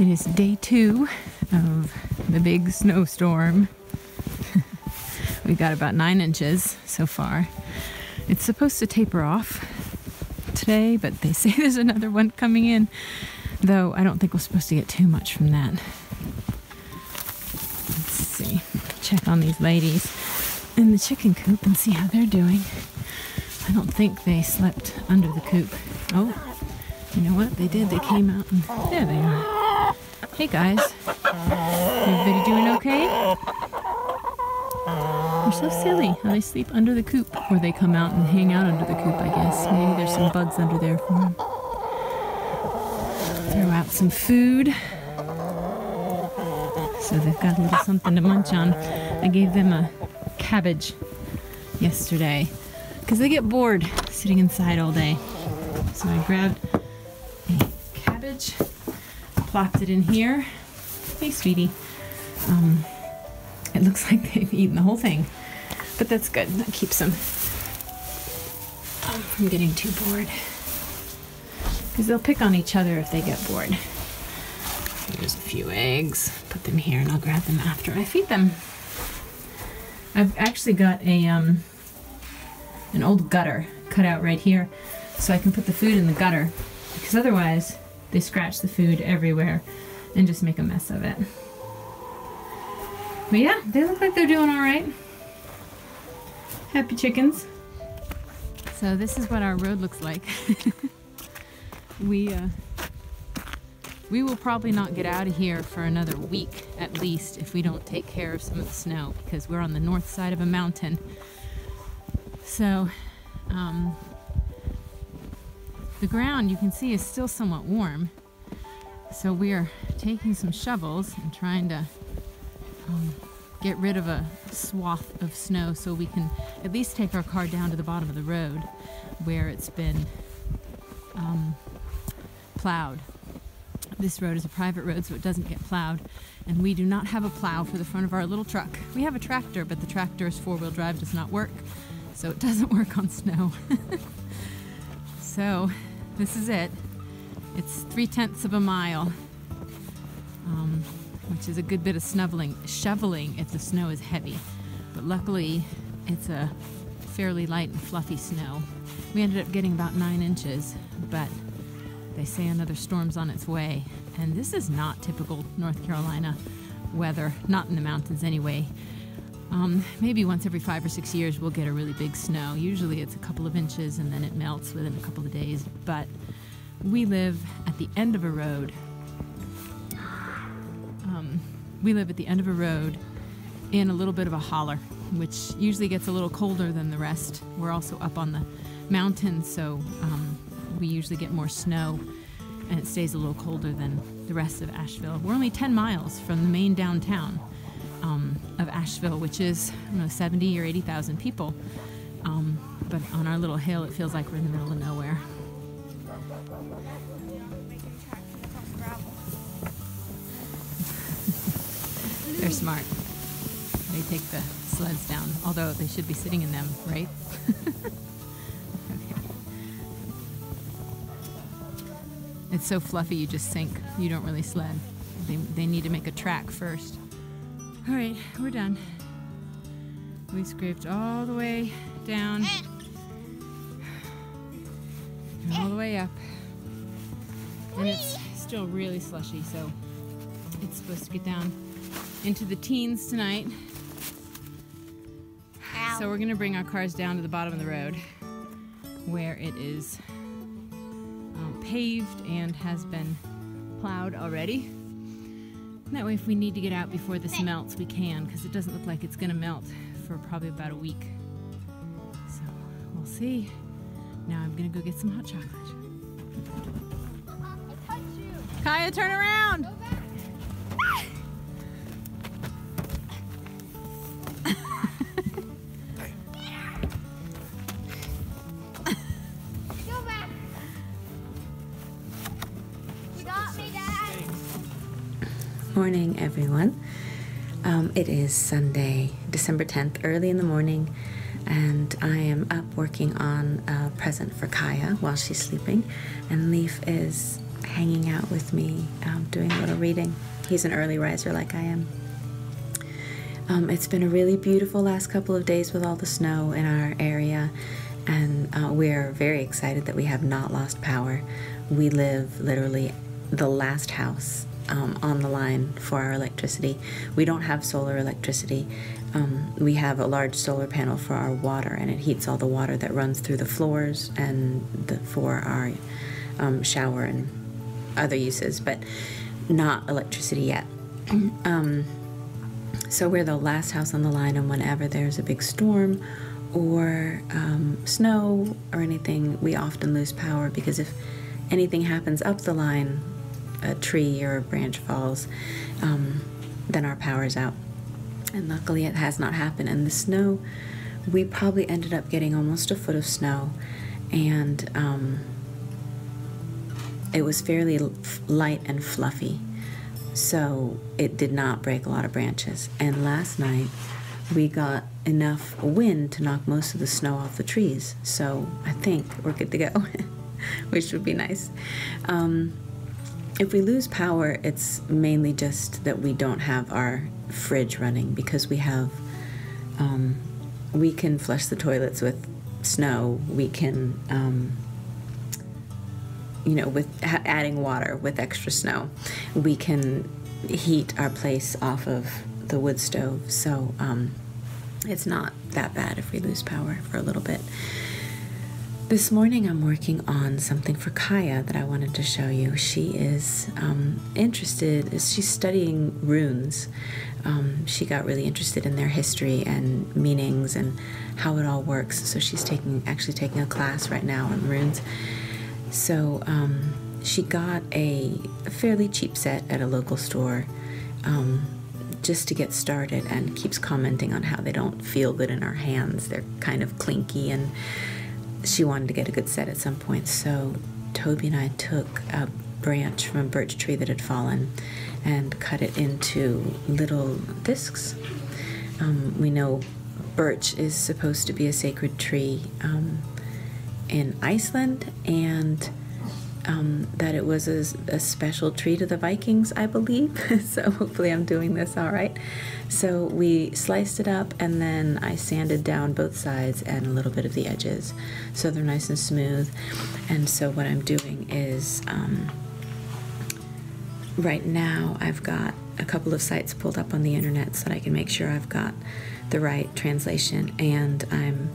It is day 2 of the big snowstorm. We got about 9 inches so far. It's supposed to taper off today, but they say there's another one coming in, though I don't think we're supposed to get too much from that. Let's see, check on these ladies in the chicken coop and see how they're doing. I don't think they slept under the coop. Oh, you know what? They did. They came out and there they are. Hey guys, everybody doing okay? They're so silly how they sleep under the coop, or they come out and hang out under the coop, I guess. Maybe there's some bugs under there for them. Throw out some food. So they've got a little something to munch on. I gave them a cabbage yesterday because they get bored sitting inside all day. So I grabbed a cabbage, plopped it in here. Hey, sweetie. It looks like they've eaten the whole thing, but that's good. That keeps them from getting too bored, because they'll pick on each other if they get bored. There's a few eggs. Put them here, and I'll grab them after I feed them. I've actually got a an old gutter cut out right here, so I can put the food in the gutter, because otherwise they scratch the food everywhere and just make a mess of it. But yeah, they look like they're doing all right. Happy chickens. So this is what our road looks like. We will probably not get out of here for another week at least if we don't take care of some of the snow, because we're on the north side of a mountain. So the ground, you can see, is still somewhat warm. So we are taking some shovels and trying to get rid of a swath of snow so we can at least take our car down to the bottom of the road where it's been plowed. This road is a private road, so it doesn't get plowed, and we do not have a plow for the front of our little truck. We have a tractor, but the tractor's 4-wheel drive does not work, so it doesn't work on snow. So this is it. It's 3/10 of a mile, which is a good bit of shoveling if the snow is heavy. But luckily, it's a fairly light and fluffy snow. We ended up getting about 9 inches, but they say another storm's on its way. And this is not typical North Carolina weather, not in the mountains anyway. Maybe once every 5 or 6 years we'll get a really big snow. Usually it's a couple of inches and then it melts within a couple of days. But we live at the end of a road. In a little bit of a holler, which usually gets a little colder than the rest. We're also up on the mountain, so we usually get more snow, and it stays a little colder than the rest of Asheville. We're only 10 miles from the main downtown of Asheville, which is, I don't know, 70 or 80,000 people. But on our little hill, it feels like we're in the middle of nowhere. They're smart. They take the sleds down, although they should be sitting in them, right? Okay. It's so fluffy, you just sink. You don't really sled. They need to make a track first. All right, we're done. We scraped all the way down and all the way up. And it's still really slushy, so it's supposed to get down into the teens tonight. Ow. So we're gonna bring our cars down to the bottom of the road where it is paved and has been plowed already. And that way if we need to get out before this melts, we can, because it doesn't look like it's gonna melt for probably about a week. So we'll see. Now I'm gonna go get some hot chocolate. Kaya, turn around! Morning, everyone. It is Sunday, December 10th, early in the morning, and I am up working on a present for Kaya while she's sleeping, and Leaf is hanging out with me, doing a little reading. He's an early riser like I am. It's been a really beautiful last couple of days with all the snow in our area, and we're very excited that we have not lost power. We live literally the last house on the line for our electricity. We don't have solar electricity. We have a large solar panel for our water, and it heats all the water that runs through the floors and for our shower and other uses, but not electricity yet. So we're the last house on the line, and whenever there's a big storm or snow or anything, we often lose power, because if anything happens up the line, a tree or a branch falls, then our power's out. And luckily it has not happened. And the snow, we probably ended up getting almost a foot of snow, and it was fairly light and fluffy, so it did not break a lot of branches. And last night we got enough wind to knock most of the snow off the trees, so I think we're good to go, which would be nice. If we lose power, it's mainly just that we don't have our fridge running, because we have, we can flush the toilets with snow. We can, you know, with adding water with extra snow. We can heat our place off of the wood stove, so it's not that bad if we lose power for a little bit. This morning I'm working on something for Kaya that I wanted to show you. She is interested, she's studying runes. She got really interested in their history and meanings and how it all works. So she's actually taking a class right now on runes. So she got a fairly cheap set at a local store just to get started, and keeps commenting on how they don't feel good in our hands. They're kind of clinky, and she wanted to get a good set at some point. So Toby and I took a branch from a birch tree that had fallen and cut it into little discs. We know birch is supposed to be a sacred tree in Iceland, and that it was a special tree to the Vikings, I believe. So hopefully I'm doing this all right. So we sliced it up, and then I sanded down both sides and a little bit of the edges so they're nice and smooth. And so what I'm doing is, right now I've got a couple of sites pulled up on the internet so that I can make sure I've got the right translation, and I'm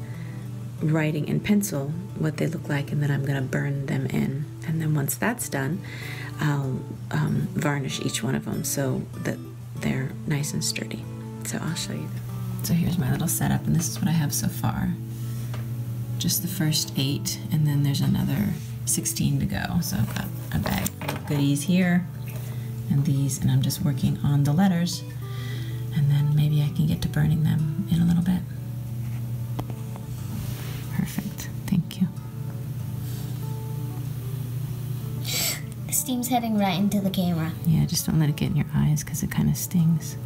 writing in pencil what they look like, and then I'm going to burn them in. And then once that's done, I'll varnish each one of them so that they're nice and sturdy. So I'll show you them. So here's my little setup, and this is what I have so far. Just the first 8, and then there's another 16 to go. So I've got a bag of goodies here, and these, and I'm just working on the letters, and then maybe I can get to burning them in a little bit. Perfect, thank you. The steam's heading right into the camera. Yeah, just don't let it get in your eyes because it kind of stings.